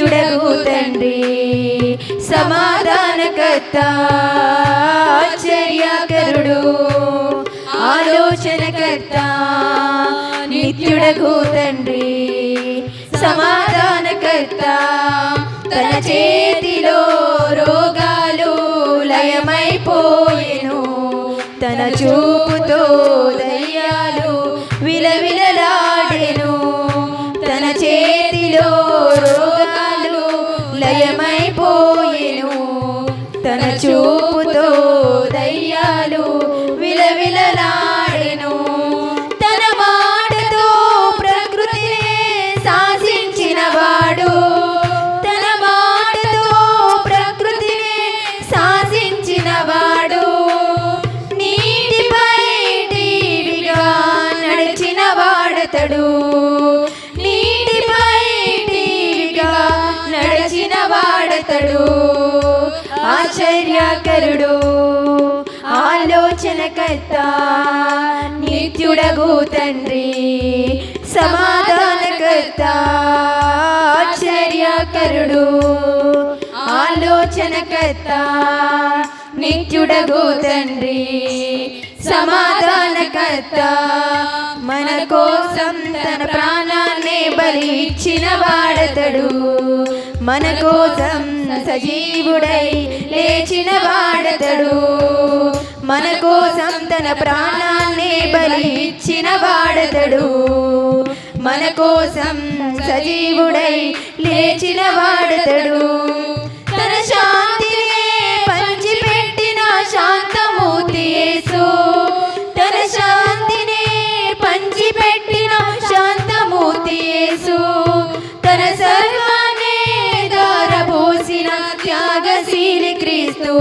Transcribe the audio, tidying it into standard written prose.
నిత్యుడగు తండ్రి సమాధానకర్త ఆశ్చర్యకరుడు ఆలోచనకర్త నిత్యుడగు తండ్రి సమాధానకర్త తన చేతిలో రోగాలు లయమైపోయెను తన చూపుతో దయ్యాలు విలవిలలాడెను తన చేతిలో రోగాలు లయమైపోయెను తన చూపుతో దయ్యాలు విలవిలలాడెను తన మాటతో ప్రకృతిని శాసించిన వాడు తన మాటతో ప్రకృతిని శాసించిన వాడు నీటిపై టీవిగా నడిచిన వాడతడు నీటిపై టీవిగా నడిచిన వాడతడు ఆశ్చర్యకరుడు ఆలోచనకర్త నిత్యుడగు తండ్రి సమాధానకర్త ఆశ్చర్యకరుడు ఆలోచనకర్త నిత్యుడగు తండ్రి సమాధానకర్త మన కోసం తన ప్రాణాన్ని బలి ఇచ్చిన వాడతడు మన కోసం సజీవుడై లేచిన వాడతడు మన కోసం తన ప్రాణాన్ని బలి ఇచ్చిన వాడతడు మన కోసం సజీవుడై లేచిన వాడతడు తన శాంతిని పంచిపెట్టిన శాంతమూర్తి యేసు తన శాంతిని పంచిపెట్టిన శాంతమూర్తి యేసు తన సర్వాన్ని ధారపోసిన త్యాగశీలి క్రీస్తు